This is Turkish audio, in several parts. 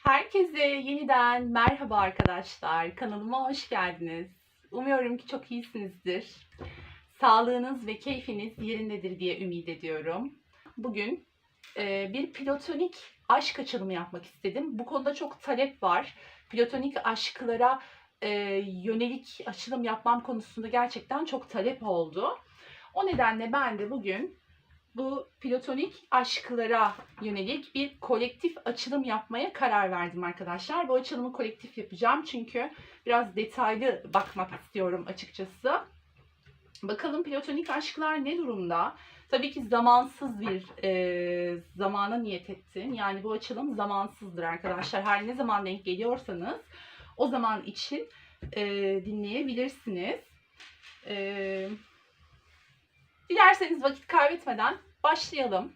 Herkese yeniden merhaba arkadaşlar. Kanalıma hoş geldiniz. Umuyorum ki çok iyisinizdir. Sağlığınız ve keyfiniz yerindedir diye ümit ediyorum. Bugün bir platonik aşk açılımı yapmak istedim. Bu konuda çok talep var. Platonik aşklara yönelik açılım yapmam konusunda gerçekten çok talep oldu. O nedenle ben de bugün bu platonik aşklara yönelik bir kolektif açılım yapmaya karar verdim arkadaşlar. Bu açılımı kolektif yapacağım çünkü biraz detaylı bakmak istiyorum açıkçası. Bakalım platonik aşklar ne durumda? Tabii ki zamansız bir zamana niyet ettim. Yani bu açılım zamansızdır arkadaşlar. Her ne zaman denk geliyorsanız o zaman için dinleyebilirsiniz. Dilerseniz vakit kaybetmeden başlayalım.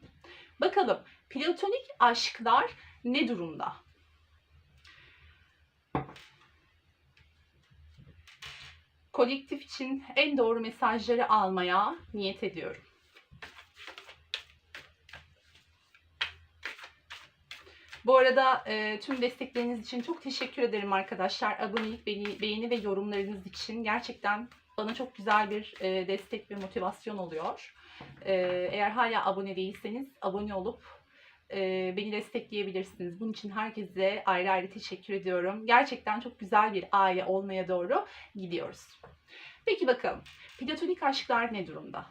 Bakalım platonik aşklar ne durumda? Kolektif için en doğru mesajları almaya niyet ediyorum. Bu arada tüm destekleriniz için çok teşekkür ederim arkadaşlar. Abonelik, beğeni ve yorumlarınız için gerçekten bana çok güzel bir destek ve motivasyon oluyor. Eğer hala abone değilseniz abone olup beni destekleyebilirsiniz. Bunun için herkese ayrı ayrı teşekkür ediyorum. Gerçekten çok güzel bir aile olmaya doğru gidiyoruz. Peki bakalım platonik aşklar ne durumda?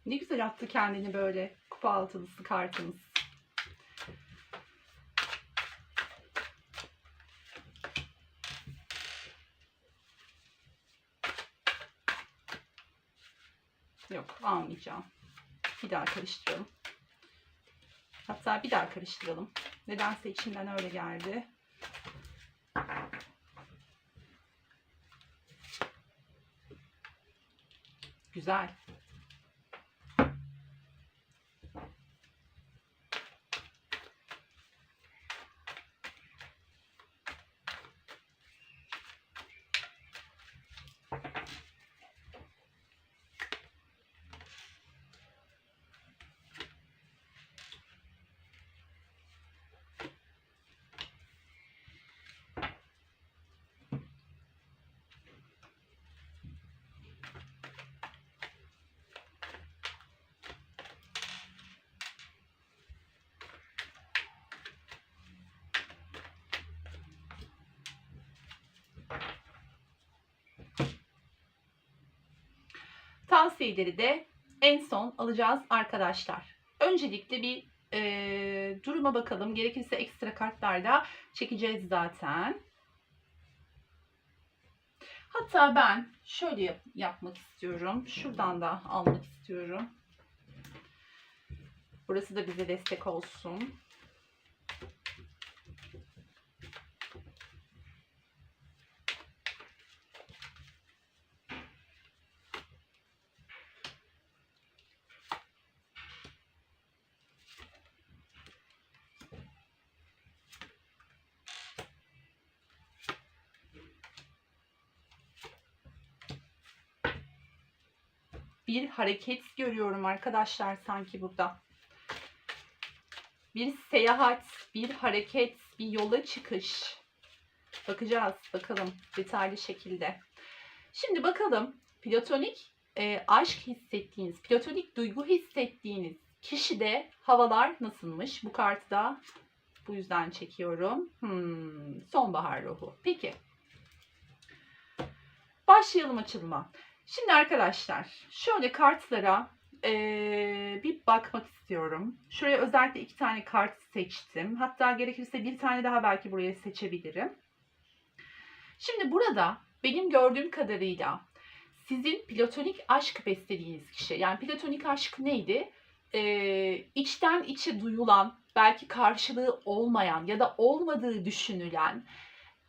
Ne güzel attı kendini böyle kupa altılısı kartımız. Yok, almayacağım. Bir daha karıştıralım. Hatta bir daha karıştıralım. Nedense içimden öyle geldi. Güzel. Tavsiyeleri de en son alacağız arkadaşlar. Öncelikle bir duruma bakalım. Gerekirse ekstra kartlarda çekeceğiz zaten. Hatta ben şöyle yapmak istiyorum. Şuradan da almak istiyorum. Burası da bize destek olsun. bir hareket görüyorum arkadaşlar sanki burada. Bir seyahat, bir hareket, bir yola çıkış. Bakacağız bakalım detaylı şekilde. Şimdi bakalım platonik aşk hissettiğiniz, platonik duygu hissettiğiniz kişide havalar nasılmış? Bu kartı da bu yüzden çekiyorum. Sonbahar ruhu. Peki. Başlayalım açılıma. Şimdi arkadaşlar şöyle kartlara bir bakmak istiyorum. Şuraya özellikle 2 tane kart seçtim. Hatta gerekirse bir tane daha belki buraya seçebilirim. Şimdi burada benim gördüğüm kadarıyla sizin platonik aşk beslediğiniz kişi, yani platonik aşk neydi? İçten içe duyulan, belki karşılığı olmayan ya da olmadığı düşünülen,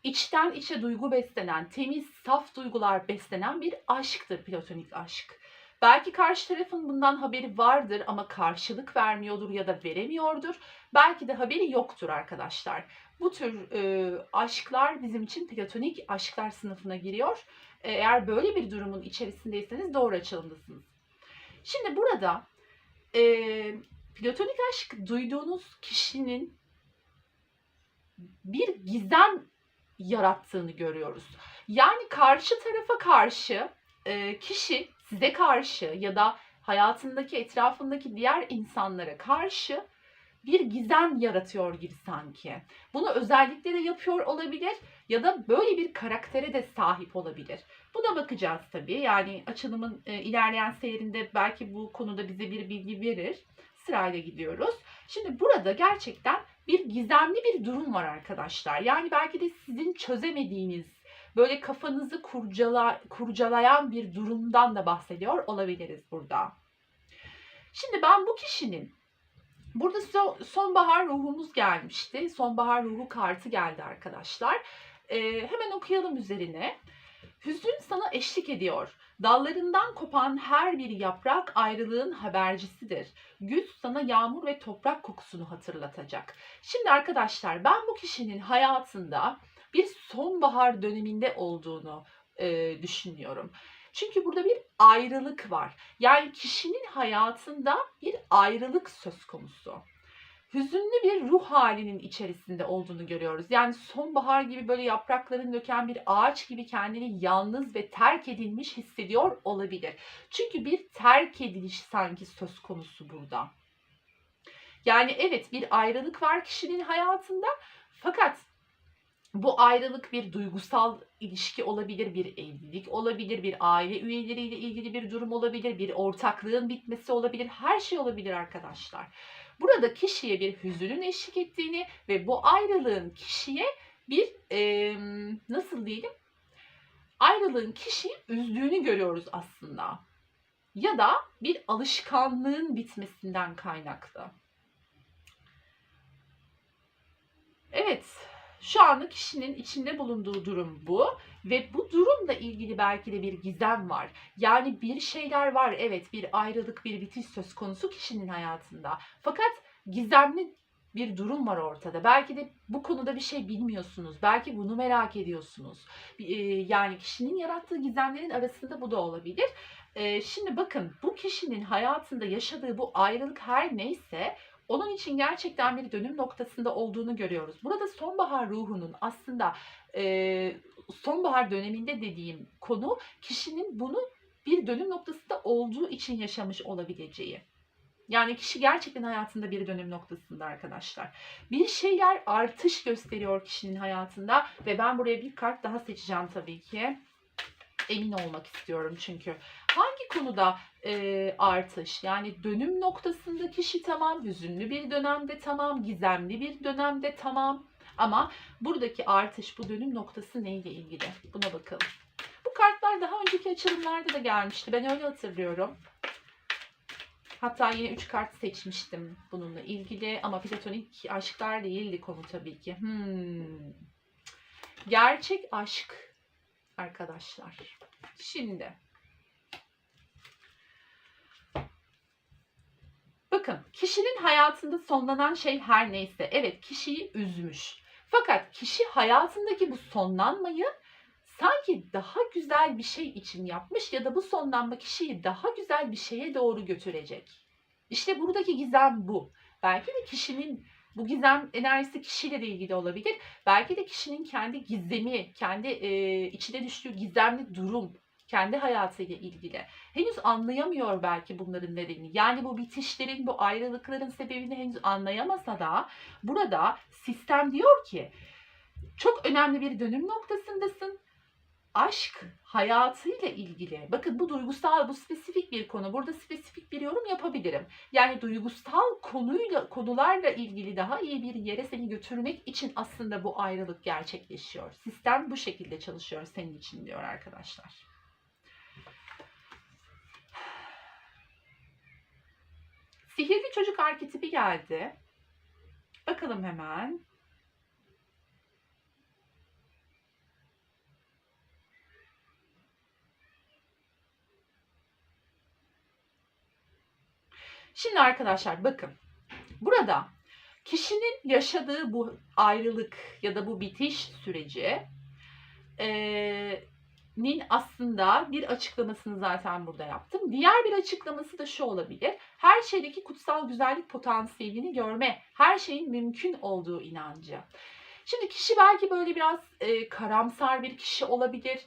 içten içe duygu beslenen, temiz, saf duygular beslenen bir aşktır platonik aşk. Belki karşı tarafın bundan haberi vardır ama karşılık vermiyordur ya da veremiyordur. Belki de haberi yoktur arkadaşlar. Bu tür aşklar bizim için platonik aşklar sınıfına giriyor. Eğer böyle bir durumun içerisindeyseniz doğru açılımdasınız. Şimdi burada platonik aşk duyduğunuz kişinin bir gizem yarattığını görüyoruz. Yani karşı tarafa karşı kişi size karşı ya da hayatındaki etrafındaki diğer insanlara karşı bir gizem yaratıyor gibi sanki. Bunu özellikle de yapıyor olabilir ya da böyle bir karaktere de sahip olabilir. Buna bakacağız tabii. Yani açılımın ilerleyen seyrinde belki bu konuda bize bir bilgi verir. Sırayla gidiyoruz. Şimdi burada gerçekten bir gizemli bir durum var arkadaşlar. Yani belki de sizin çözemediğiniz, böyle kafanızı kurcalayan bir durumdan da bahsediyor olabiliriz burada. Şimdi ben bu kişinin, burada sonbahar ruhumuz gelmişti. Sonbahar ruhu kartı geldi arkadaşlar. Hemen okuyalım üzerine. Hüzün sana eşlik ediyor. Dallarından kopan her bir yaprak ayrılığın habercisidir. Güz sana yağmur ve toprak kokusunu hatırlatacak. Şimdi arkadaşlar ben bu kişinin hayatında bir sonbahar döneminde olduğunu düşünüyorum. Çünkü burada bir ayrılık var. Yani kişinin hayatında bir ayrılık söz konusu. Hüzünlü bir ruh halinin içerisinde olduğunu görüyoruz. Yani sonbahar gibi böyle yaprakların döken bir ağaç gibi kendini yalnız ve terk edilmiş hissediyor olabilir. Çünkü bir terk ediliş sanki söz konusu burada. Yani evet bir ayrılık var kişinin hayatında fakat bu ayrılık bir duygusal ilişki olabilir, bir evlilik olabilir, bir aile üyeleriyle ilgili bir durum olabilir, bir ortaklığın bitmesi olabilir, her şey olabilir arkadaşlar. Burada kişiye bir hüzünün eşlik ettiğini ve bu ayrılığın kişiye bir nasıl diyelim, ayrılığın kişiyi üzdüğünü görüyoruz aslında. Ya da bir alışkanlığın bitmesinden kaynaklı. Evet. Şu anda kişinin içinde bulunduğu durum bu ve bu durumla ilgili belki de bir gizem var. Yani bir şeyler var, evet, bir ayrılık, bir bitiş söz konusu kişinin hayatında. Fakat gizemli bir durum var ortada. Belki de bu konuda bir şey bilmiyorsunuz. Belki bunu merak ediyorsunuz. Yani kişinin yarattığı gizemlerin arasında bu da olabilir. Şimdi bakın, bu kişinin hayatında yaşadığı bu ayrılık her neyse onun için gerçekten bir dönüm noktasında olduğunu görüyoruz. Burada sonbahar ruhunun aslında sonbahar döneminde dediğim konu kişinin bunu bir dönüm noktasında olduğu için yaşamış olabileceği. Yani kişi gerçekten hayatında bir dönüm noktasında arkadaşlar. Bir şeyler artış gösteriyor kişinin hayatında ve ben buraya bir kart daha seçeceğim tabii ki. Emin olmak istiyorum çünkü. Hangi konuda artış? Yani dönüm noktasında kişi tamam, hüzünlü bir dönemde tamam, gizemli bir dönemde tamam. Ama buradaki artış, bu dönüm noktası neyle ilgili? Buna bakalım. Bu kartlar daha önceki açılımlarda da gelmişti. Ben öyle hatırlıyorum. Hatta yine 3 kart seçmiştim bununla ilgili. Ama platonik aşklar değildi konu tabii ki. Gerçek aşk arkadaşlar. Şimdi bakın, kişinin hayatında sonlanan şey her neyse, evet, kişiyi üzmüş. Fakat kişi hayatındaki bu sonlanmayı sanki daha güzel bir şey için yapmış ya da bu sonlanma kişiyi daha güzel bir şeye doğru götürecek. İşte buradaki gizem bu. Belki de kişinin bu gizem enerjisi kişiyle de ilgili olabilir. Belki de kişinin kendi gizemi, kendi içine düştüğü gizemli durum, kendi hayatıyla ilgili. Henüz anlayamıyor belki bunların nedenini. Yani bu bitişlerin, bu ayrılıkların sebebini henüz anlayamasa da burada sistem diyor ki çok önemli bir dönüm noktasındasın. Aşk hayatıyla ilgili. Bakın bu duygusal, bu spesifik bir konu. Burada spesifik bir yorum yapabilirim. Yani duygusal konularla ilgili daha iyi bir yere seni götürmek için aslında bu ayrılık gerçekleşiyor. Sistem bu şekilde çalışıyor senin için diyor arkadaşlar. Sihirli çocuk arketipi geldi. Bakalım hemen. Şimdi arkadaşlar bakın. Burada kişinin yaşadığı bu ayrılık ya da bu bitiş süreci nin aslında bir açıklamasını zaten burada yaptım. Diğer bir açıklaması da şu olabilir. Her şeydeki kutsal güzellik potansiyelini görme, her şeyin mümkün olduğu inancı. Şimdi kişi belki böyle biraz karamsar bir kişi olabilir.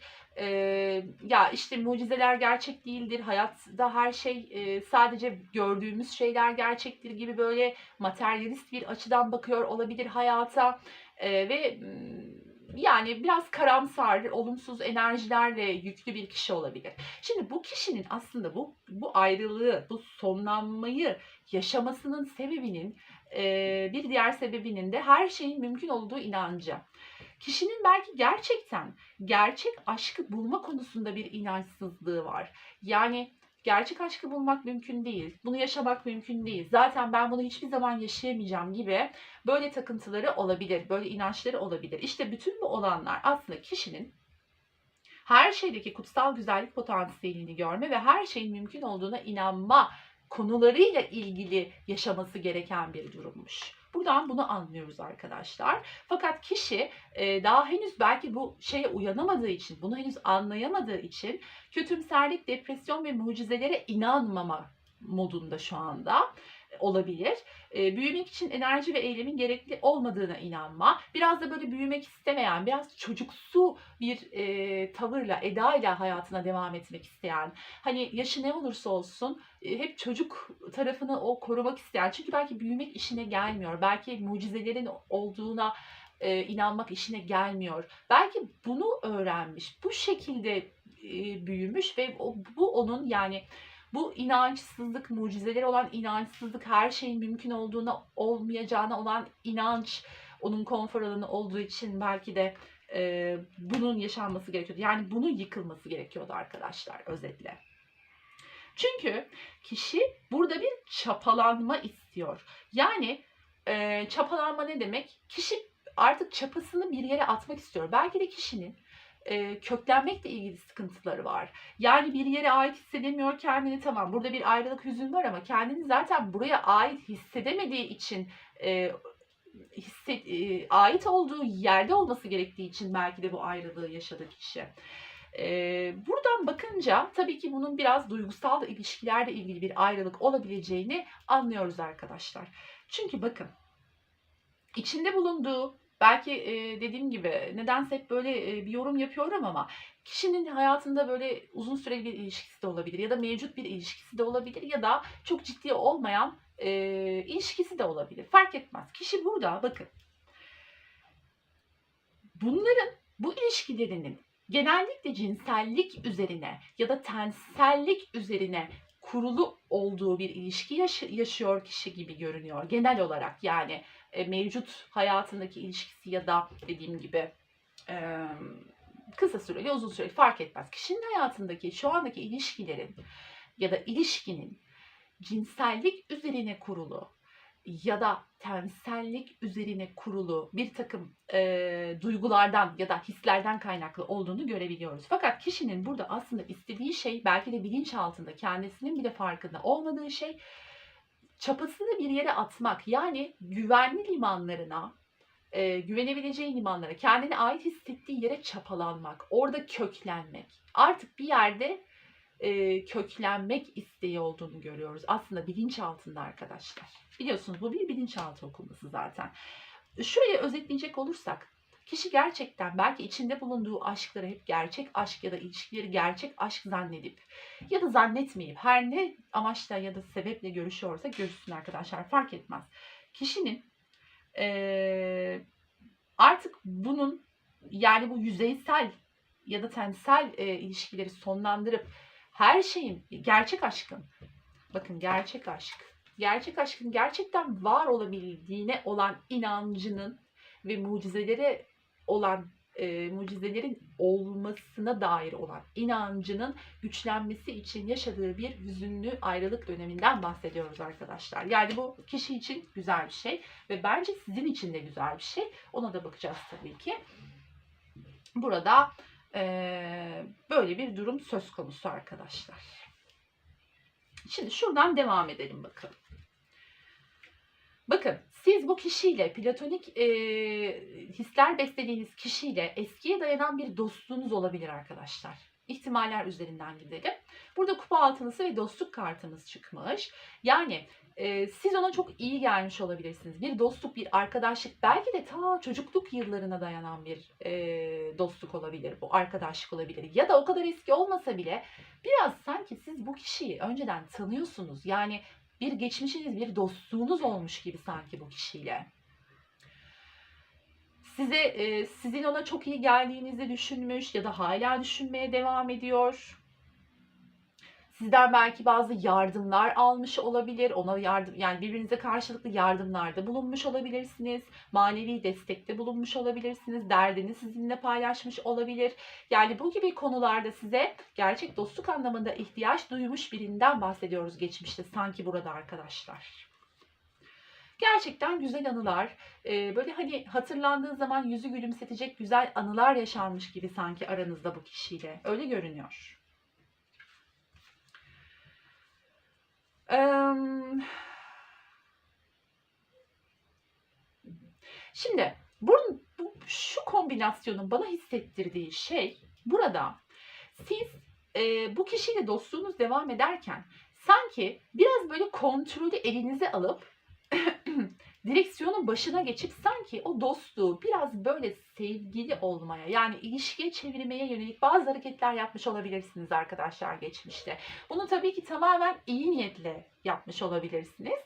Ya işte mucizeler gerçek değildir, hayatta her şey sadece gördüğümüz şeyler gerçektir gibi böyle materyalist bir açıdan bakıyor olabilir hayata ve yani biraz karamsar, olumsuz enerjilerle yüklü bir kişi olabilir. Şimdi bu kişinin aslında bu ayrılığı, bu sonlanmayı yaşamasının sebebinin bir diğer sebebinin de her şeyin mümkün olduğu inancı. Kişinin belki gerçekten gerçek aşkı bulma konusunda bir inançsızlığı var. Yani gerçek aşkı bulmak mümkün değil. Bunu yaşamak mümkün değil. Zaten ben bunu hiçbir zaman yaşayamayacağım gibi böyle takıntıları olabilir. Böyle inançları olabilir. İşte bütün bu olanlar aslında kişinin her şeydeki kutsal güzellik potansiyelini görme ve her şeyin mümkün olduğuna inanma konularıyla ilgili yaşaması gereken bir durummuş. Buradan bunu anlıyoruz arkadaşlar. Fakat kişi daha henüz belki bu şeye uyanamadığı için, bunu henüz anlayamadığı için kötümserlik, depresyon ve mucizelere inanmama modunda şu anda olabilir. Büyümek için enerji ve eylemin gerekli olmadığına inanma. Biraz da böyle büyümek istemeyen, biraz çocuksu bir tavırla, edayla hayatına devam etmek isteyen, hani yaşı ne olursa olsun hep çocuk tarafını o korumak isteyen. Çünkü belki büyümek işine gelmiyor. Belki mucizelerin olduğuna inanmak işine gelmiyor. Belki bunu öğrenmiş, bu şekilde büyümüş ve bu onun yani bu inançsızlık, mucizeleri olan inançsızlık, her şeyin mümkün olduğuna, olmayacağına olan inanç onun konfor alanı olduğu için belki de bunun yaşanması gerekiyordu. Yani bunun yıkılması gerekiyordu arkadaşlar özetle. Çünkü kişi burada bir çapalanma istiyor. Yani çapalanma ne demek? Kişi artık çapasını bir yere atmak istiyor. Belki de kişinin köklenmekle ilgili sıkıntıları var. Yani bir yere ait hissedemiyor kendini, tamam. Burada bir ayrılık, hüzün var ama kendini zaten buraya ait hissedemediği için ait olduğu yerde olması gerektiği için belki de bu ayrılığı yaşadı kişi. Buradan bakınca tabii ki bunun biraz duygusal ilişkilerle ilgili bir ayrılık olabileceğini anlıyoruz arkadaşlar. Çünkü bakın içinde bulunduğu belki dediğim gibi nedense hep böyle bir yorum yapıyorum ama kişinin hayatında böyle uzun süreli bir ilişkisi de olabilir ya da mevcut bir ilişkisi de olabilir ya da çok ciddi olmayan ilişkisi de olabilir. Fark etmez. Kişi burada bakın bu ilişkilerinin genellikle cinsellik üzerine ya da tensellik üzerine kurulu olduğu bir ilişki yaşıyor kişi gibi görünüyor. Genel olarak yani mevcut hayatındaki ilişkisi ya da dediğim gibi kısa süreli uzun süreli fark etmez. Kişinin hayatındaki şu andaki ilişkilerin ya da ilişkinin cinsellik üzerine kurulu ya da tensellik üzerine kurulu bir takım duygulardan ya da hislerden kaynaklı olduğunu görebiliyoruz. Fakat kişinin burada aslında istediği şey belki de bilinçaltında kendisinin bile farkında olmadığı şey çapasını bir yere atmak. Yani güvenli limanlarına güvenebileceğin limanlara, kendine ait hissettiği yere çapalanmak, orada köklenmek. Artık bir yerde köklenmek isteği olduğunu görüyoruz. Aslında bilinçaltında arkadaşlar. Biliyorsunuz bu bir bilinçaltı okuması zaten. Şurayı özetleyecek olursak, kişi gerçekten belki içinde bulunduğu aşkları hep gerçek aşk ya da ilişkileri gerçek aşk zannedip ya da zannetmeyip her ne amaçla ya da sebeple görüşüyorsa görüşsün arkadaşlar, fark etmez. Kişinin artık bunun, yani bu yüzeysel ya da tensel ilişkileri sonlandırıp her şeyin, gerçek aşkın, bakın gerçek aşkın gerçekten var olabildiğine olan inancının ve mucizelerin olmasına dair olan inancının güçlenmesi için yaşadığı bir hüzünlü ayrılık döneminden bahsediyoruz arkadaşlar. Yani bu kişi için güzel bir şey ve bence sizin için de güzel bir şey. Ona da bakacağız tabii ki. Burada böyle bir durum söz konusu arkadaşlar. Şimdi şuradan devam edelim bakalım. Bakın siz bu kişiyle, platonik hisler beslediğiniz kişiyle eskiye dayanan bir dostluğunuz olabilir arkadaşlar. İhtimaller üzerinden gidelim. Burada kupa altılısı ve dostluk kartımız çıkmış. Yani siz ona çok iyi gelmiş olabilirsiniz. Bir dostluk, bir arkadaşlık, belki de ta çocukluk yıllarına dayanan bir dostluk olabilir, bu arkadaşlık olabilir. Ya da o kadar eski olmasa bile biraz sanki siz bu kişiyi önceden tanıyorsunuz. Yani bir geçmişiniz, bir dostluğunuz olmuş gibi sanki bu kişiyle. Sizin ona çok iyi geldiğinizi düşünmüş ya da hala düşünmeye devam ediyor. Sizden belki bazı yardımlar almış olabilir. Ona yardım, yani birbirinize karşılıklı yardımlarda bulunmuş olabilirsiniz. Manevi destekte bulunmuş olabilirsiniz. Derdini sizinle paylaşmış olabilir. Yani bu gibi konularda size gerçek dostluk anlamında ihtiyaç duymuş birinden bahsediyoruz geçmişte sanki burada arkadaşlar. Gerçekten güzel anılar, böyle hani hatırlandığı zaman yüzü gülümsetecek güzel anılar yaşanmış gibi sanki aranızda bu kişiyle. Öyle görünüyor. Şimdi şu kombinasyonun bana hissettirdiği şey, burada siz bu kişiyle dostluğunuz devam ederken sanki biraz böyle kontrolü elinize alıp direksiyonun başına geçip sanki o dostluğu biraz böyle sevgili olmaya, yani ilişkiye çevirmeye yönelik bazı hareketler yapmış olabilirsiniz arkadaşlar geçmişte. Bunu tabii ki tamamen iyi niyetle yapmış olabilirsiniz.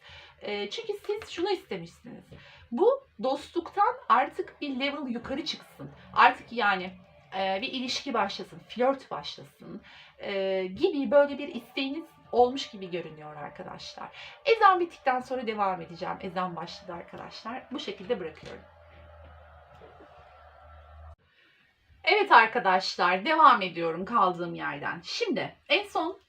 Çünkü siz şunu istemişsiniz. Bu dostluktan artık bir level yukarı çıksın. Artık yani bir ilişki başlasın, flört başlasın gibi böyle bir isteğiniz olmuş gibi görünüyor arkadaşlar. Ezan bittikten sonra devam edeceğim. Ezan başladı arkadaşlar. Bu şekilde bırakıyorum. Evet arkadaşlar, devam ediyorum kaldığım yerden. Şimdi en son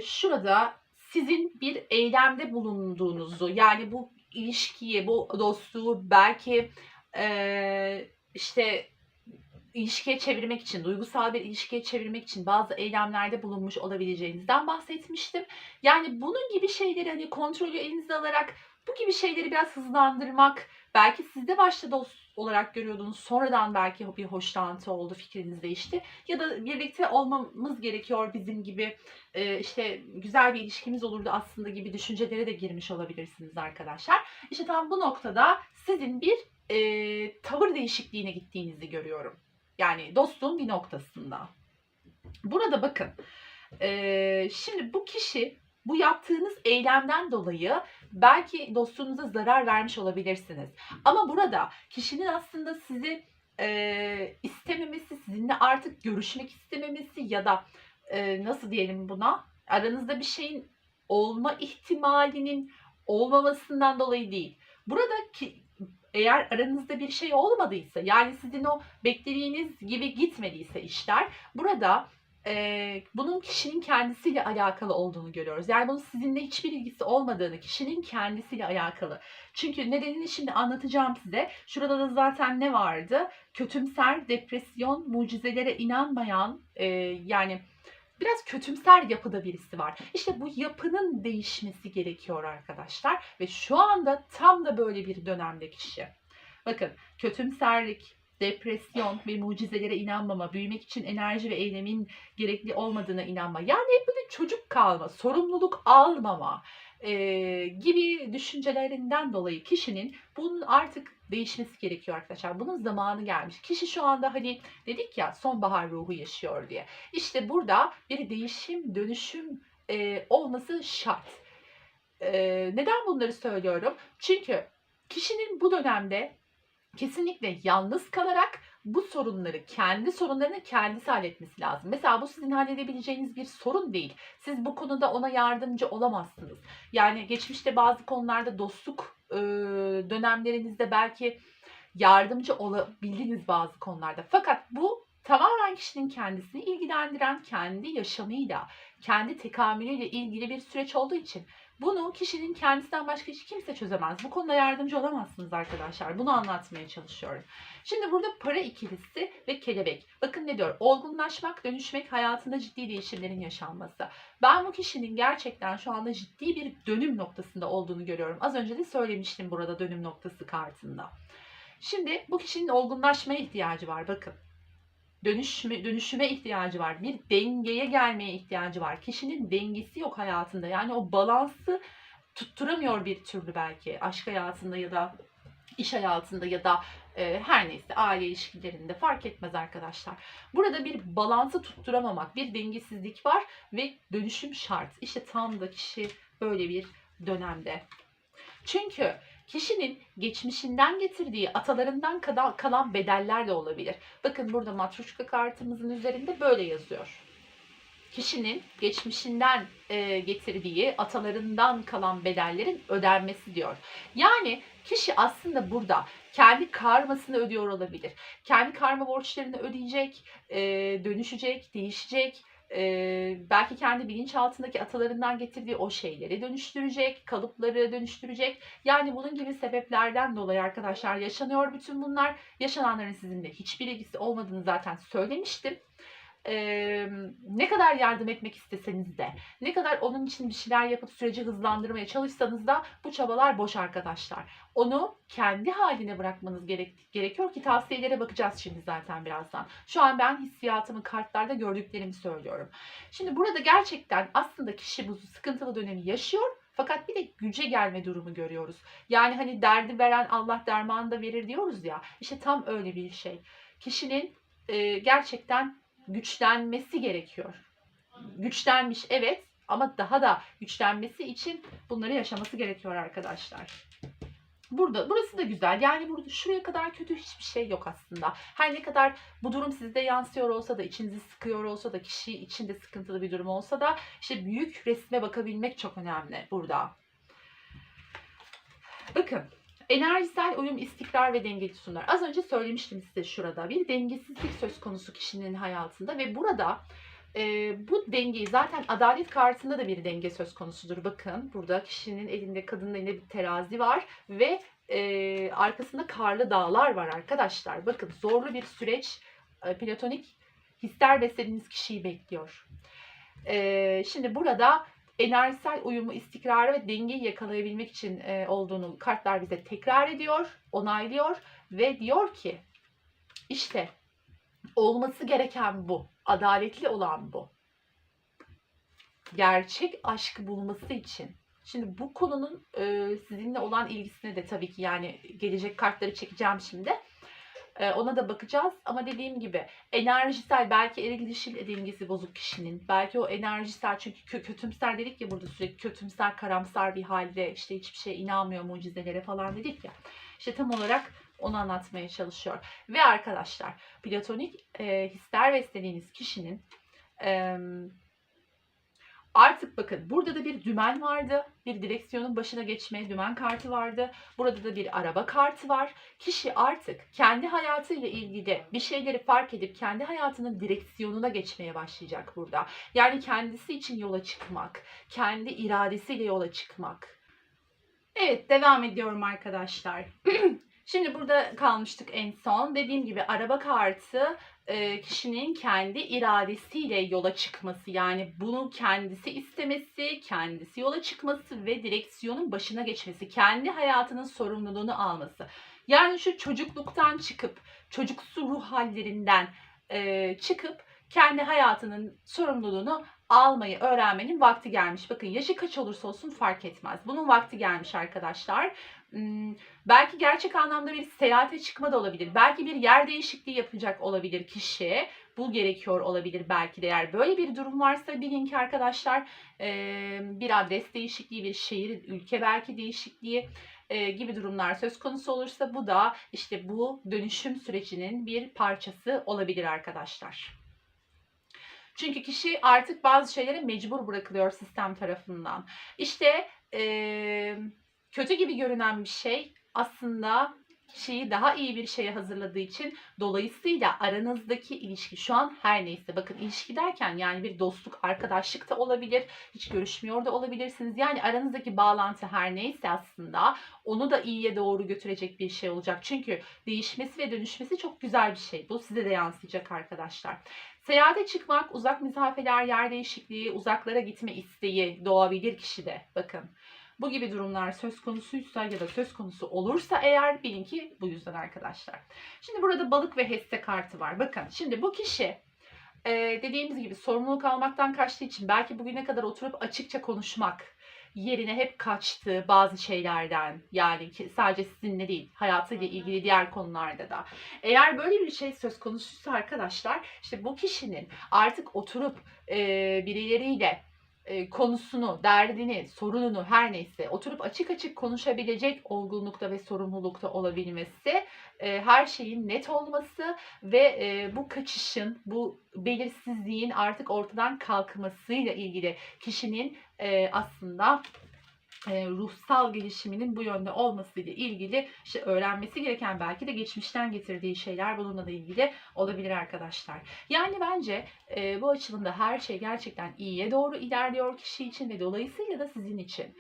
şurada sizin bir eylemde bulunduğunuzu, yani bu ilişkiyi, bu dostluğu belki işte ilişkiye çevirmek için, duygusal bir ilişkiye çevirmek için bazı eylemlerde bulunmuş olabileceğinizden bahsetmiştim. Yani bunun gibi şeyleri, hani kontrolü elinize alarak bu gibi şeyleri biraz hızlandırmak, belki siz de başta dost olarak görüyordunuz, sonradan belki bir hoşlantı oldu, fikriniz değişti. Ya da birlikte olmamız gerekiyor bizim gibi, işte güzel bir ilişkimiz olurdu aslında gibi düşüncelere de girmiş olabilirsiniz arkadaşlar. İşte tam bu noktada sizin bir tavır değişikliğine gittiğinizi görüyorum. Yani dostluğun bir noktasında. Burada bakın, şimdi bu kişi bu yaptığınız eylemden dolayı belki dostluğunuza zarar vermiş olabilirsiniz. Ama burada kişinin aslında sizi istememesi, sizinle artık görüşmek istememesi ya da nasıl diyelim buna, aranızda bir şeyin olma ihtimalinin olmamasından dolayı değil. Burada eğer aranızda bir şey olmadıysa, yani sizin o beklediğiniz gibi gitmediyse işler, burada bunun kişinin kendisiyle alakalı olduğunu görüyoruz. Yani bunun sizinle hiçbir ilgisi olmadığını, kişinin kendisiyle alakalı. Çünkü nedenini şimdi anlatacağım size. Şurada da zaten ne vardı? Kötümser, depresyon, mucizelere inanmayan, yani biraz kötümser yapıda birisi var. İşte bu yapının değişmesi gerekiyor arkadaşlar. Ve şu anda tam da böyle bir dönemde kişi. Bakın, kötümserlik, depresyon ve mucizelere inanmama, büyümek için enerji ve eylemin gerekli olmadığına inanma. Yani hep böyle çocuk kalma, sorumluluk almama gibi düşüncelerinden dolayı kişinin bunun artık değişmesi gerekiyor arkadaşlar. Bunun zamanı gelmiş. Kişi şu anda hani dedik ya sonbahar ruhu yaşıyor diye. İşte burada bir değişim, dönüşüm olması şart. Neden bunları söylüyorum? Çünkü kişinin bu dönemde kesinlikle yalnız kalarak bu sorunları, kendi sorunlarını kendisi halletmesi lazım. Mesela bu sizin halledebileceğiniz bir sorun değil. Siz bu konuda ona yardımcı olamazsınız. Yani geçmişte bazı konularda dostluk dönemlerinizde belki yardımcı olabildiniz bazı konularda. Fakat bu tamamen kişinin kendisini ilgilendiren, kendi yaşamıyla, kendi tekamülüyle ilgili bir süreç olduğu için bunu kişinin kendisinden başka hiç kimse çözemez. Bu konuda yardımcı olamazsınız arkadaşlar. Bunu anlatmaya çalışıyorum. Şimdi burada para ikilisi ve kelebek. Bakın ne diyor? Olgunlaşmak, dönüşmek, hayatında ciddi değişimlerin yaşanması. Ben bu kişinin gerçekten şu anda ciddi bir dönüm noktasında olduğunu görüyorum. Az önce de söylemiştim burada dönüm noktası kartında. Şimdi bu kişinin olgunlaşmaya ihtiyacı var. Bakın. Dönüşüme ihtiyacı var. Bir dengeye gelmeye ihtiyacı var. Kişinin dengesi yok hayatında. Yani o balansı tutturamıyor bir türlü belki. Aşk hayatında ya da iş hayatında ya da her neyse aile ilişkilerinde fark etmez arkadaşlar. Burada bir balansı tutturamamak, bir dengesizlik var ve dönüşüm şart. İşte tam da kişi böyle bir dönemde. Çünkü kişinin geçmişinden getirdiği atalarından kalan bedeller de olabilir. Bakın burada matruşka kartımızın üzerinde böyle yazıyor. Kişinin geçmişinden getirdiği atalarından kalan bedellerin ödenmesi diyor. Yani kişi aslında burada kendi karmasını ödüyor olabilir. Kendi karma borçlarını ödeyecek, dönüşecek, değişecek. Belki kendi bilinçaltındaki atalarından getirdiği o şeyleri dönüştürecek, kalıpları dönüştürecek. Yani bunun gibi sebeplerden dolayı arkadaşlar yaşanıyor bütün bunlar. Yaşananların sizinle hiçbir ilgisi olmadığını zaten söylemiştim. Ne kadar yardım etmek isteseniz de, ne kadar onun için bir şeyler yapıp süreci hızlandırmaya çalışsanız da bu çabalar boş arkadaşlar. Onu kendi haline bırakmanız gerekiyor ki tavsiyelere bakacağız şimdi zaten birazdan. Şu an ben hissiyatımı kartlarda gördüklerimi söylüyorum. Şimdi burada gerçekten aslında kişi bu sıkıntılı dönemi yaşıyor. Fakat bir de güce gelme durumu görüyoruz. Yani hani derdi veren Allah dermanı da verir diyoruz ya. İşte tam öyle bir şey. Kişinin gerçekten güçlenmesi gerekiyor. Güçlenmiş evet ama daha da güçlenmesi için bunları yaşaması gerekiyor arkadaşlar. Burası da güzel. Yani burada şuraya kadar kötü hiçbir şey yok aslında. Her ne kadar bu durum sizde yansıyor olsa da, içinizi sıkıyor olsa da, kişi içinde sıkıntılı bir durum olsa da işte büyük resme bakabilmek çok önemli burada. Bakın. Enerjisel uyum, istikrar ve dengeli tutumlar. Az önce söylemiştim size şurada. Bir dengesizlik söz konusu kişinin hayatında ve burada bu dengeyi zaten adalet kartında da bir denge söz konusudur. Bakın burada kişinin elinde, kadının elinde bir terazi var ve arkasında karlı dağlar var arkadaşlar. Bakın zorlu bir süreç, platonik hisler beslediğiniz kişiyi bekliyor. Şimdi burada enerjisel uyumu, istikrarı ve dengeyi yakalayabilmek için olduğunu kartlar bize tekrar ediyor, onaylıyor ve diyor ki işte olması gereken bu, adaletli olan bu. Gerçek aşkı bulması için. Şimdi bu konunun sizinle olan ilgisine de tabii ki yani gelecek kartları çekeceğim şimdi. Ona da bakacağız ama dediğim gibi enerjisel belki eril dişil dengesi bozuk kişinin belki o enerjisel çünkü kötümser dedik ya burada sürekli kötümser karamsar bir halde işte hiçbir şeye inanmıyor mucizelere falan dedik ya işte tam olarak onu anlatmaya çalışıyor ve arkadaşlar platonik hisler beslediğiniz kişinin artık bakın burada da bir dümen vardı. Bir direksiyonun başına geçmeye dümen kartı vardı. Burada da bir araba kartı var. Kişi artık kendi hayatıyla ilgili bir şeyleri fark edip kendi hayatının direksiyonuna geçmeye başlayacak burada. Yani kendisi için yola çıkmak, kendi iradesiyle yola çıkmak. Evet, devam ediyorum arkadaşlar. Şimdi burada kalmıştık en son. Dediğim gibi araba kartı kişinin kendi iradesiyle yola çıkması. Yani bunu kendisi istemesi, kendisi yola çıkması ve direksiyonun başına geçmesi. Kendi hayatının sorumluluğunu alması. Yani şu çocukluktan çıkıp, çocuksu ruh hallerinden çıkıp kendi hayatının sorumluluğunu almayı öğrenmenin vakti gelmiş. Bakın yaşı kaç olursa olsun fark etmez. Bunun vakti gelmiş arkadaşlar. Belki gerçek anlamda bir seyahate çıkma da olabilir. Belki bir yer değişikliği yapacak olabilir kişi. Bu gerekiyor olabilir belki de, eğer böyle bir durum varsa bilin ki arkadaşlar bir adres değişikliği, bir şehir, ülke belki değişikliği gibi durumlar söz konusu olursa bu da işte bu dönüşüm sürecinin bir parçası olabilir arkadaşlar. Çünkü kişi artık bazı şeylere mecbur bırakılıyor sistem tarafından. İşte kötü gibi görünen bir şey aslında kişiyi daha iyi bir şeye hazırladığı için, dolayısıyla aranızdaki ilişki şu an her neyse, bakın ilişki derken yani bir dostluk, arkadaşlık da olabilir, hiç görüşmüyor da olabilirsiniz. Yani aranızdaki bağlantı her neyse aslında onu da iyiye doğru götürecek bir şey olacak. Çünkü değişmesi ve dönüşmesi çok güzel bir şey. Bu size de yansıyacak arkadaşlar. Seyahate çıkmak, uzak mesafeler, yer değişikliği, uzaklara gitme isteği doğabilir kişide. Bakın bu gibi durumlar söz konusuysa ya da söz konusu olursa eğer, bilin ki bu yüzden arkadaşlar. Şimdi burada balık ve hesse kartı var. Bakın şimdi bu kişi dediğimiz gibi sorumluluk almaktan kaçtığı için belki bugüne kadar oturup açıkça konuşmak yerine hep kaçtı bazı şeylerden, yani sadece sizinle değil hayatıyla ilgili diğer konularda da. Eğer böyle bir şey söz konusuysa arkadaşlar, işte bu kişinin artık oturup birileriyle konusunu, derdini, sorununu her neyse oturup açık açık konuşabilecek olgunlukta ve sorumlulukta olabilmesi, her şeyin net olması ve bu kaçışın, bu belirsizliğin artık ortadan kalkmasıyla ilgili kişinin aslında ruhsal gelişiminin bu yönde olmasıyla ilgili işte öğrenmesi gereken, belki de geçmişten getirdiği şeyler bununla da ilgili olabilir arkadaşlar. Yani bence bu açılımda her şey gerçekten iyiye doğru ilerliyor kişi için ve dolayısıyla da sizin için.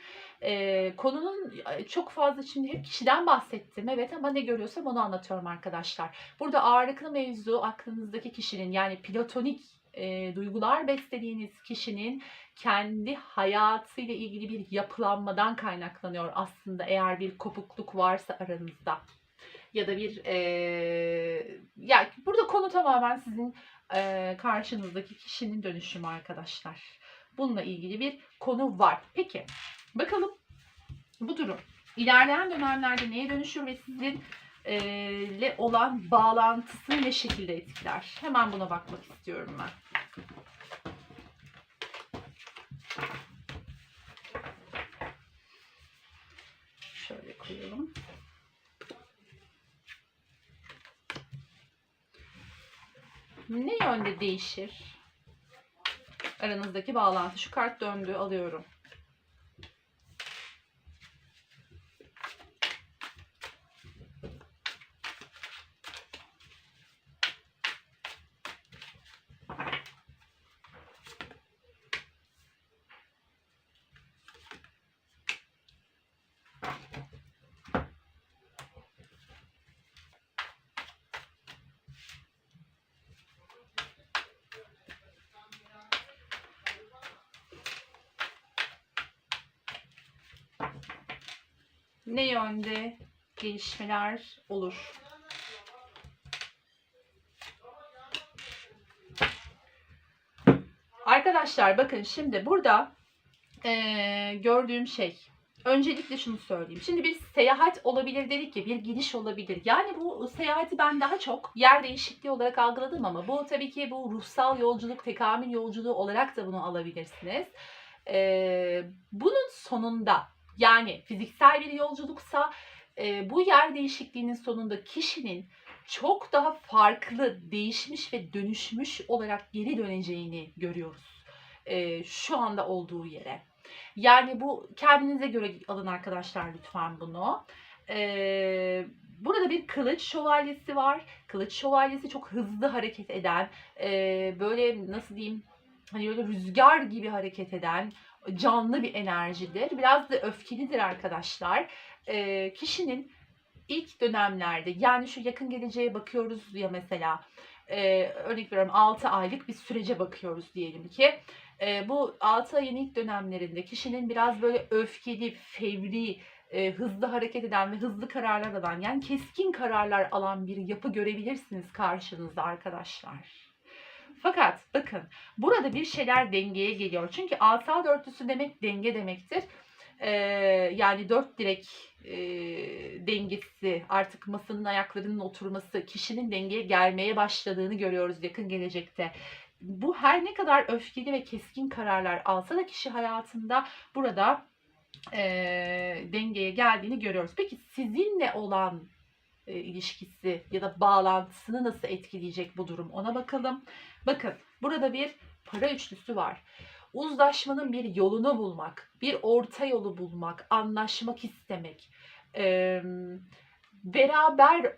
Konunun çok fazla, şimdi hep kişiden bahsettim evet, ama ne görüyorsam onu anlatıyorum arkadaşlar. Burada ağırlıklı mevzu aklınızdaki kişinin, yani platonik duygular beslediğiniz kişinin kendi hayatıyla ilgili bir yapılanmadan kaynaklanıyor aslında, eğer bir kopukluk varsa aranızda. Ya da bir yani burada konu tamamen sizin karşınızdaki kişinin dönüşümü arkadaşlar. Bununla ilgili bir konu var. Peki bakalım bu durum ilerleyen dönemlerde neye dönüşür ve sizin ile olan bağlantısını ne şekilde etkiler? Hemen buna bakmak istiyorum ben. Şöyle koyalım. Ne yönde değişir aranızdaki bağlantı? Şu kart döndü, alıyorum. Ne yönde gelişmeler olur? Arkadaşlar bakın şimdi burada gördüğüm şey, öncelikle şunu söyleyeyim. Şimdi bir seyahat olabilir dedik ya, bir gidiş olabilir. Yani bu seyahati ben daha çok yer değişikliği olarak algıladım, ama bu tabii ki bu ruhsal yolculuk, tekamül yolculuğu olarak da bunu alabilirsiniz. Bunun sonunda, yani fiziksel bir yolculuksa bu yer değişikliğinin sonunda kişinin çok daha farklı, değişmiş ve dönüşmüş olarak geri döneceğini görüyoruz. Şu anda olduğu yere. Yani bu kendinize göre alın arkadaşlar lütfen bunu. Burada bir kılıç şövalyesi var. Kılıç şövalyesi çok hızlı hareket eden, böyle nasıl diyeyim, hani böyle rüzgar gibi hareket eden canlı bir enerjidir. Biraz da öfkelidir arkadaşlar. Kişinin ilk dönemlerde, yani şu yakın geleceğe bakıyoruz ya mesela, örnek veriyorum 6 aylık bir sürece bakıyoruz diyelim ki. Bu 6 ayın ilk dönemlerinde kişinin biraz böyle öfkeli, fevri, hızlı hareket eden ve hızlı kararlar alan, yani keskin kararlar alan bir yapı görebilirsiniz karşınızda arkadaşlar. Fakat bakın, burada bir şeyler dengeye geliyor. Çünkü asa dörtlüsü demek denge demektir. Yani dört direk dengesi, artık masanın ayaklarının oturması, kişinin dengeye gelmeye başladığını görüyoruz yakın gelecekte. Bu her ne kadar öfkeli ve keskin kararlar alsa da kişi hayatında burada dengeye geldiğini görüyoruz. Peki sizinle olan ilişkisi ya da bağlantısını nasıl etkileyecek bu durum, ona bakalım. Bakın, burada bir para üçlüsü var. Uzlaşmanın bir yolunu bulmak, bir orta yolu bulmak, anlaşmak istemek, beraber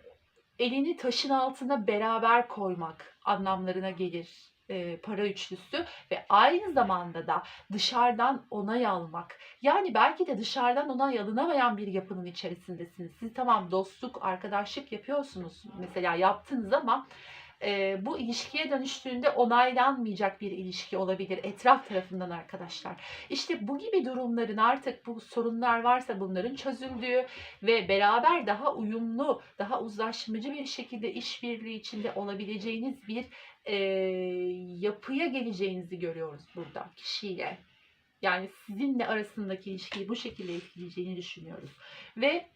elini taşın altına beraber koymak anlamlarına gelir para üçlüsü ve aynı zamanda da dışarıdan onay almak. Yani belki de dışarıdan onay alınamayan bir yapının içerisindesiniz. Siz tamam dostluk, arkadaşlık yapıyorsunuz mesela, yaptınız ama bu ilişkiye dönüştüğünde onaylanmayacak bir ilişki olabilir etraf tarafından arkadaşlar. İşte bu gibi durumların, artık bu sorunlar varsa bunların çözüldüğü ve beraber daha uyumlu, daha uzlaşmacı bir şekilde işbirliği içinde olabileceğiniz bir yapıya geleceğinizi görüyoruz burada kişiyle. Yani sizinle arasındaki ilişkiyi bu şekilde etkileyeceğini düşünüyoruz. Ve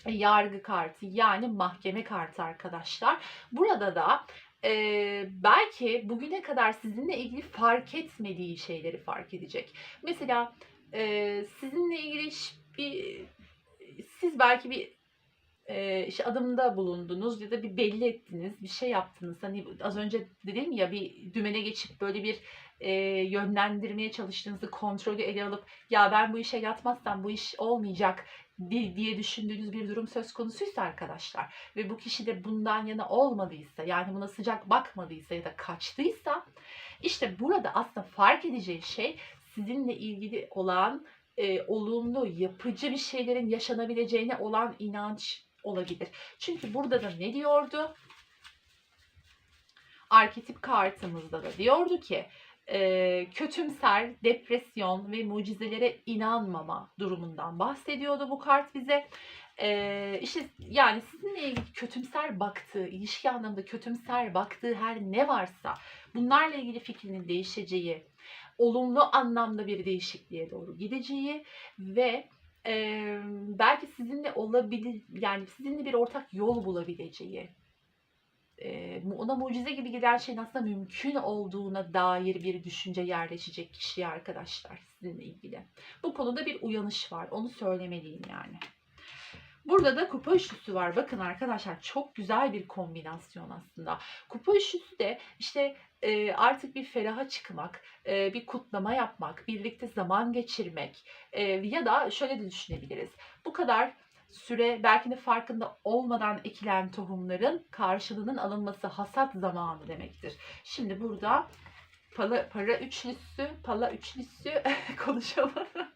yargı kartı, yani mahkeme kartı arkadaşlar. Burada da belki bugüne kadar sizinle ilgili fark etmediği şeyleri fark edecek. Mesela sizinle ilgili siz belki bir işte adımda bulundunuz ya da bir belli ettiniz, bir şey yaptınız. Hani az önce dedim ya, bir dümene geçip böyle bir yönlendirmeye çalıştığınızı, kontrolü ele alıp ya ben bu işe yatmazsam bu iş olmayacak diye düşündüğünüz bir durum söz konusuysa arkadaşlar ve bu kişi de bundan yana olmadıysa, yani buna sıcak bakmadıysa ya da kaçtıysa, işte burada aslında fark edeceği şey sizinle ilgili olan olumlu, yapıcı bir şeylerin yaşanabileceğine olan inanç olabilir. Çünkü burada da ne diyordu? Arketip kartımızda da diyordu ki kötümser, depresyon ve mucizelere inanmama durumundan bahsediyordu bu kart bize. İşte yani sizinle ilgili kötümser baktığı, ilişki anlamında kötümser baktığı her ne varsa bunlarla ilgili fikrinin değişeceği, olumlu anlamda bir değişikliğe doğru gideceği ve belki sizinle olabilir, yani sizinle bir ortak yol bulabileceği, ona mucize gibi gelen şeyin aslında mümkün olduğuna dair bir düşünce yerleşecek kişiye arkadaşlar sizinle ilgili. Bu konuda bir uyanış var. Onu söylemeliyim yani. Burada da kupa üçlüsü var. Bakın arkadaşlar, çok güzel bir kombinasyon aslında. Kupa üçlüsü de işte artık bir feraha çıkmak, bir kutlama yapmak, birlikte zaman geçirmek ya da şöyle de düşünebiliriz. Bu kadar süre belki de farkında olmadan ekilen tohumların karşılığının alınması, hasat zamanı demektir. Şimdi burada para üçlüsü konuşamadım.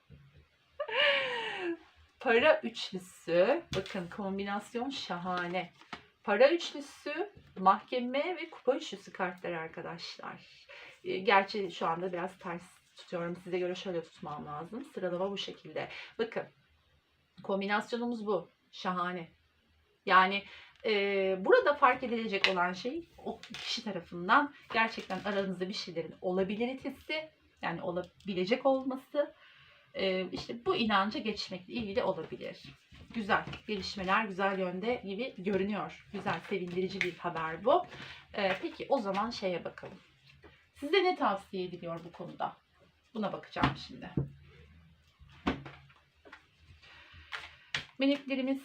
Para üçlüsü, bakın kombinasyon şahane. Para üçlüsü, mahkeme ve kupa üçlüsü kartları arkadaşlar. Gerçi şu anda biraz ters tutuyorum. Size göre şöyle tutmam lazım. Sıralama bu şekilde. Bakın, kombinasyonumuz bu. Şahane. Yani burada fark edilecek olan şey, o kişi tarafından gerçekten aranızda bir şeylerin olabilitesi, yani olabilecek olması, işte bu inanca geçmekle ilgili olabilir. Güzel gelişmeler, güzel yönde gibi görünüyor. Güzel, sevindirici bir haber bu. Peki o zaman şeye bakalım. Size ne tavsiye ediliyor bu konuda? Buna bakacağım şimdi. Meleklerimiz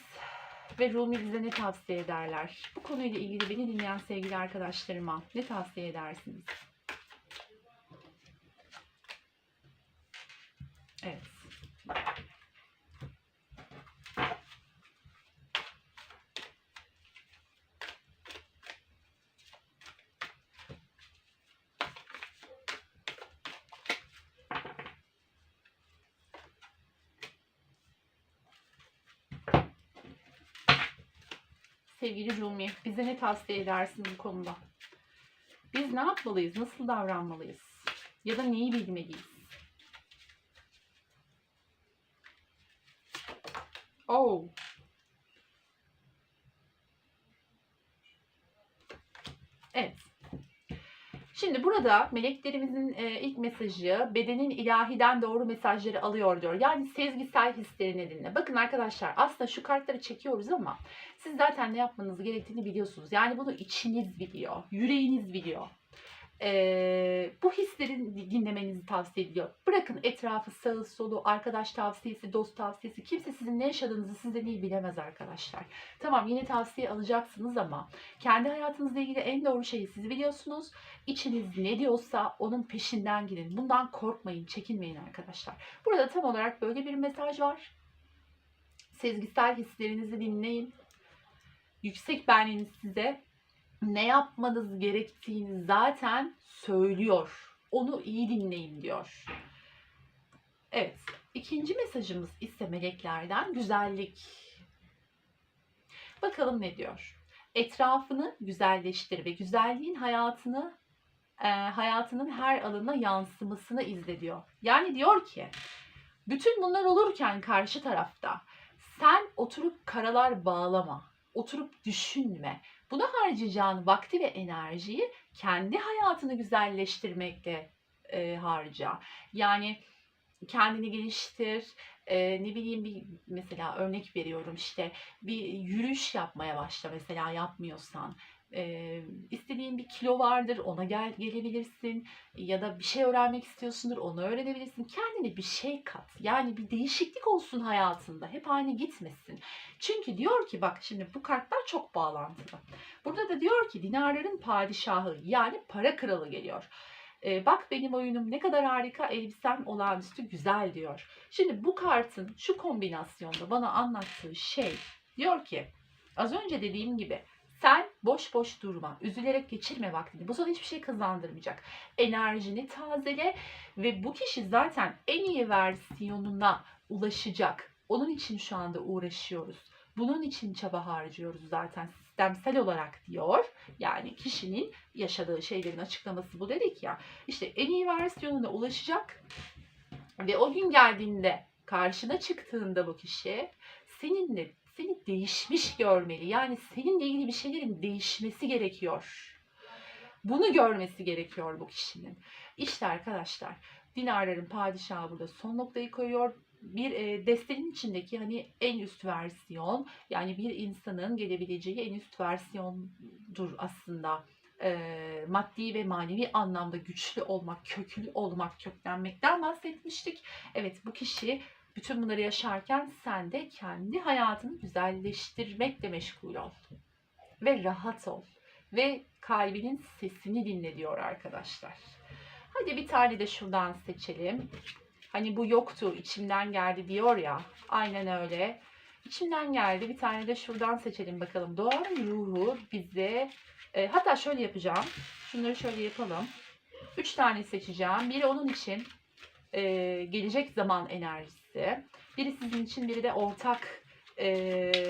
ve Rumi bize ne tavsiye ederler? Bu konuyla ilgili beni dinleyen sevgili arkadaşlarıma ne tavsiye edersiniz? Evet. Sevgili Rumi, bize ne tavsiye edersin bu konuda? Biz ne yapmalıyız? Nasıl davranmalıyız? Ya da neyi bilmeliyiz? Oh. Evet. Şimdi burada meleklerimizin ilk mesajı bedenin ilahiden doğru mesajları alıyor diyor. Yani sezgisel hislerini dinle. Bakın arkadaşlar, aslında şu kartları çekiyoruz ama siz zaten ne yapmanız gerektiğini biliyorsunuz. Yani bunu içiniz biliyor, yüreğiniz biliyor. Bu hisleri dinlemenizi tavsiye ediyor. Bırakın etrafı, sağı solu, arkadaş tavsiyesi, dost tavsiyesi. Kimse sizin ne yaşadığınızı sizden iyi bilemez arkadaşlar. Tamam, yine tavsiye alacaksınız ama kendi hayatınızla ilgili en doğru şeyi siz biliyorsunuz. İçiniz ne diyorsa onun peşinden gidin. Bundan korkmayın, çekinmeyin arkadaşlar. Burada tam olarak böyle bir mesaj var. Sezgisel hislerinizi dinleyin. Yüksek benliğiniz size ne yapmanız gerektiğini zaten söylüyor. Onu iyi dinleyin diyor. Evet. İkinci mesajımız ise meleklerden güzellik. Bakalım ne diyor? Etrafını güzelleştir ve güzelliğin hayatının her alanına yansımasını izle diyor. Yani diyor ki bütün bunlar olurken karşı tarafta sen oturup karalar bağlama, oturup düşünme. Buna harcayacağın vakti ve enerjiyi kendi hayatını güzelleştirmekle harca. Yani kendini geliştir, ne bileyim, bir mesela örnek veriyorum, işte bir yürüyüş yapmaya başla mesela, yapmıyorsan. İstediğin bir kilo vardır, ona gelebilirsin ya da bir şey öğrenmek istiyorsundur, onu öğrenebilirsin. Kendine bir şey kat, yani bir değişiklik olsun hayatında, hep aynı gitmesin. Çünkü diyor ki bak, şimdi bu kartlar çok bağlantılı. Burada da diyor ki dinarların padişahı, yani para kralı geliyor. Bak benim oyunum ne kadar harika, elbisem olağanüstü güzel diyor. Şimdi bu kartın şu kombinasyonda bana anlattığı şey, diyor ki az önce dediğim gibi sen boş boş durma, üzülerek geçirme vaktini. Bu sana hiçbir şey kazandırmayacak. Enerjini tazele ve bu kişi zaten en iyi versiyonuna ulaşacak. Onun için şu anda uğraşıyoruz. Bunun için çaba harcıyoruz zaten sistemsel olarak diyor. Yani kişinin yaşadığı şeylerin açıklaması bu dedik ya. İşte en iyi versiyonuna ulaşacak ve o gün geldiğinde, karşına çıktığında bu kişi seni değişmiş görmeli. Yani seninle ilgili bir şeylerin değişmesi gerekiyor. Bunu görmesi gerekiyor bu kişinin. İşte arkadaşlar, dinarların padişahı burada son noktayı koyuyor. Bir destenin içindeki hani en üst versiyon, yani bir insanın gelebileceği en üst versiyondur aslında. Maddi ve manevi anlamda güçlü olmak, köklü olmak, köklenmekten bahsetmiştik. Evet, bu kişi bütün bunları yaşarken sen de kendi hayatını güzelleştirmekle meşgul ol. Ve rahat ol. Ve kalbinin sesini dinle diyor arkadaşlar. Hadi bir tane de şuradan seçelim. Hani bu yoktu, içimden geldi diyor ya. Aynen öyle. İçimden geldi. Bir tane de şuradan seçelim bakalım. Doğanın ruhu bize... hatta şöyle yapacağım. Şunları şöyle yapalım. 3 tane seçeceğim. Biri onun için gelecek zaman enerjisi. Biri sizin için, biri de ortak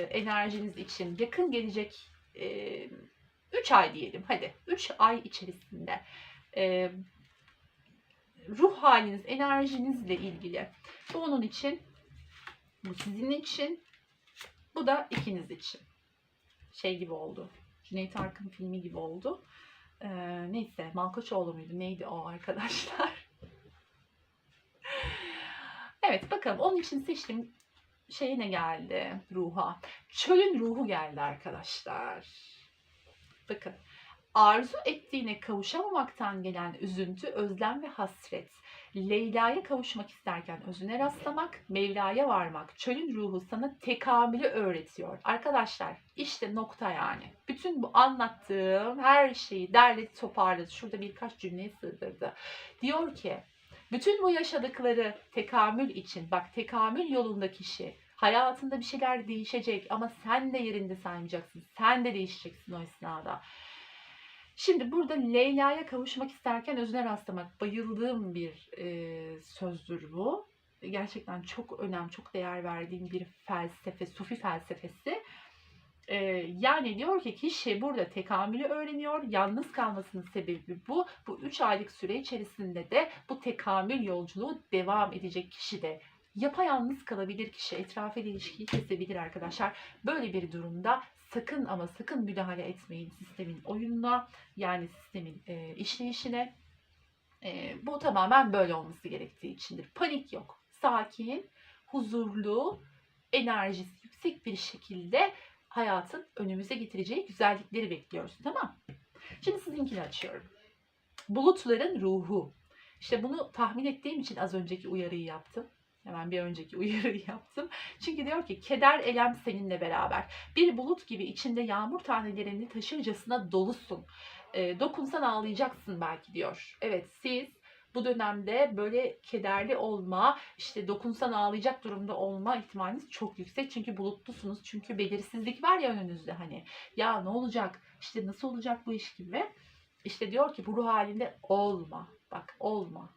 enerjiniz için. Yakın gelecek 3 ay diyelim. Hadi 3 ay içerisinde ruh haliniz, enerjinizle ilgili. Bu onun için, bu sizin için, bu da ikiniz için. Şey gibi oldu. Cüneyt Arkın filmi gibi oldu. Neyse, Malkoçoğlu muydu? Neydi o arkadaşlar? Evet, bakalım onun için seçtiğim şey ne geldi ruha? Çölün ruhu geldi arkadaşlar. Bakın. Arzu ettiğine kavuşamamaktan gelen üzüntü, özlem ve hasret. Leyla'ya kavuşmak isterken özüne rastlamak, Mevla'ya varmak. Çölün ruhu sana tekamülü öğretiyor. Arkadaşlar işte nokta yani. Bütün bu anlattığım her şeyi derledi toparladı. Şurada birkaç cümleye sığdırdı. Diyor ki bütün bu yaşadıkları tekamül için, bak tekamül yolunda kişi, hayatında bir şeyler değişecek ama sen de yerinde saymayacaksın. Sen de değişeceksin o esnada. Şimdi burada Leyla'ya kavuşmak isterken özüne rastlamak. Bayıldığım bir sözdür bu. Gerçekten çok önemli, çok değer verdiğim bir felsefe, Sufi felsefesi. Yani diyor ki kişi burada tekamülü öğreniyor. Yalnız kalmasının sebebi bu. Bu 3 aylık süre içerisinde de bu tekamül yolculuğu devam edecek kişi de. Yapayalnız kalabilir kişi, etrafıyla ilişkiyi kesebilir arkadaşlar. Böyle bir durumda sakın ama sakın müdahale etmeyin sistemin oyununa, yani sistemin işleyişine. Bu tamamen böyle olması gerektiği içindir. Panik yok. Sakin, huzurlu, enerjisi yüksek bir şekilde hayatın önümüze getireceği güzellikleri bekliyoruz. Tamam. Şimdi sizinkini açıyorum. Bulutların ruhu. İşte bunu tahmin ettiğim için az önceki uyarıyı yaptım. Hemen bir önceki uyarıyı yaptım. Çünkü diyor ki keder, elem seninle beraber. Bir bulut gibi içinde yağmur tanelerini taşırcasına dolusun. Dokunsan ağlayacaksın belki diyor. Evet, siz bu dönemde böyle kederli olma, işte dokunsan ağlayacak durumda olma ihtimaliniz çok yüksek. Çünkü bulutlusunuz. Çünkü belirsizlik var ya önünüzde, hani. Ya ne olacak? İşte nasıl olacak bu iş gibi. İşte diyor ki bu ruh halinde olma. Bak, olma.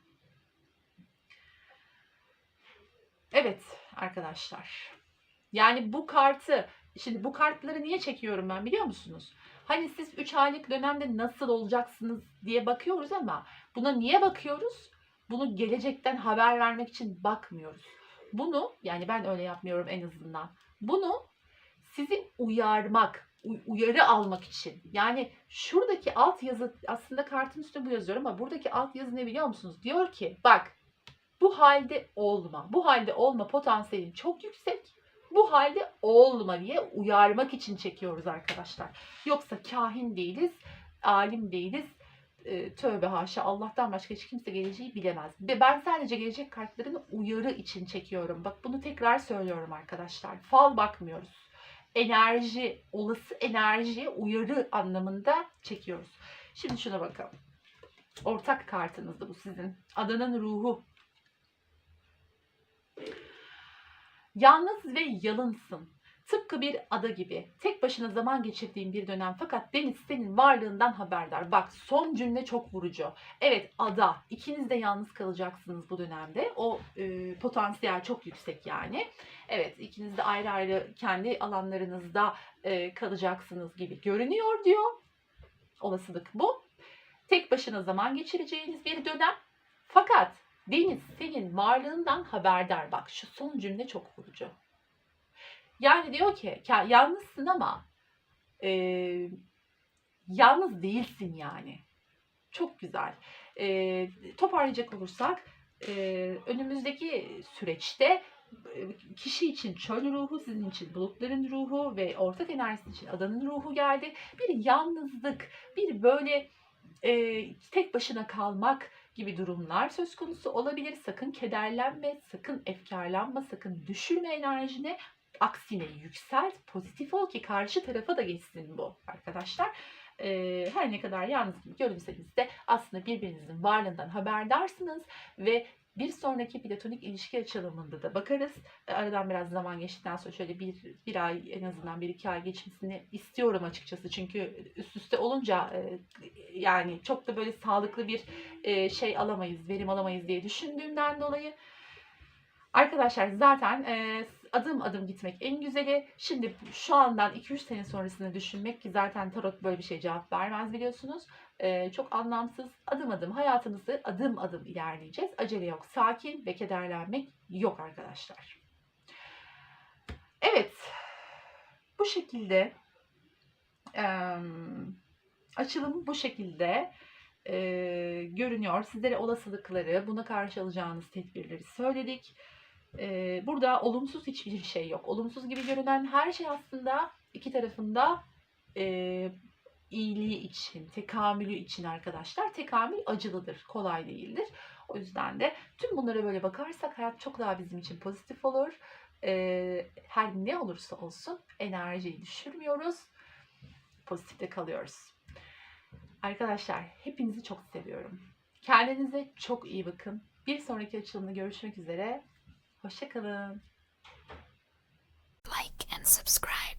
Evet arkadaşlar. Yani bu kartı, şimdi bu kartları niye çekiyorum ben biliyor musunuz? Hani siz 3 aylık dönemde nasıl olacaksınız diye bakıyoruz ama buna niye bakıyoruz? Bunu gelecekten haber vermek için bakmıyoruz. Bunu, yani ben öyle yapmıyorum en azından. Bunu sizi uyarmak, uyarı almak için. Yani şuradaki alt yazı, aslında kartın üstünde bu yazıyor ama buradaki alt yazı ne biliyor musunuz? Diyor ki bak, bu halde olma. Bu halde olma potansiyelin çok yüksek. Bu halde olma diye uyarmak için çekiyoruz arkadaşlar. Yoksa kahin değiliz, alim değiliz. Tövbe haşa, Allah'tan başka hiç kimse geleceği bilemez. Ve ben sadece gelecek kartlarını uyarı için çekiyorum. Bak, bunu tekrar söylüyorum arkadaşlar. Fal bakmıyoruz. Enerji, olası enerjiye uyarı anlamında çekiyoruz. Şimdi şuna bakalım. Ortak kartınız da bu sizin. Adanın ruhu. Yalnız ve yalınsın. Tıpkı bir ada gibi. Tek başına zaman geçirdiğin bir dönem, fakat deniz senin varlığından haberdar. Bak, son cümle çok vurucu. Evet, ada. İkiniz de yalnız kalacaksınız bu dönemde. O potansiyel çok yüksek yani. Evet, ikiniz de ayrı ayrı kendi alanlarınızda kalacaksınız gibi görünüyor diyor. Olasılık bu. Tek başına zaman geçireceğiniz bir dönem. Fakat deniz senin varlığından haberdar. Bak, şu son cümle çok vurucu. Yani diyor ki yalnızsın ama yalnız değilsin yani. Çok güzel. Toparlayacak olursak önümüzdeki süreçte kişi için çöl ruhu, sizin için bulutların ruhu ve ortak enerjisi için adanın ruhu geldi. Bir yalnızlık, bir böyle tek başına kalmak gibi durumlar söz konusu olabilir. Sakın kederlenme, sakın efkarlanma, sakın düşürme enerjini. Aksine yükselt, pozitif ol ki karşı tarafa da geçsin bu arkadaşlar. Her ne kadar yalnız gibi görünseniz de aslında birbirinizin varlığından haberdarsınız ve bir sonraki platonik ilişki açılımında da bakarız. Aradan biraz zaman geçtikten sonra şöyle bir ay, en azından 1-2 ay geçmesini istiyorum açıkçası. Çünkü üst üste olunca yani çok da böyle sağlıklı bir şey alamayız, verim alamayız diye düşündüğümden dolayı. Arkadaşlar zaten adım adım gitmek en güzeli. Şimdi şu andan 2-3 sene sonrasını düşünmek, ki zaten tarot böyle bir şey cevap vermez biliyorsunuz. Çok anlamsız. Adım adım hayatımızı adım adım ilerleyeceğiz. Acele yok. Sakin ve kederlenmek yok arkadaşlar. Evet. Bu şekilde açılım bu şekilde görünüyor. Sizlere olasılıkları, buna karşı alacağınız tedbirleri söyledik. Burada olumsuz hiçbir şey yok. Olumsuz gibi görünen her şey aslında iki tarafında iyiliği için, tekamülü için arkadaşlar. Tekamül acılıdır, kolay değildir. O yüzden de tüm bunlara böyle bakarsak hayat çok daha bizim için pozitif olur. Her ne olursa olsun enerjiyi düşürmüyoruz. Pozitifte kalıyoruz. Arkadaşlar hepinizi çok seviyorum. Kendinize çok iyi bakın. Bir sonraki açılımda görüşmek üzere. Hoşça kalın. Like and subscribe.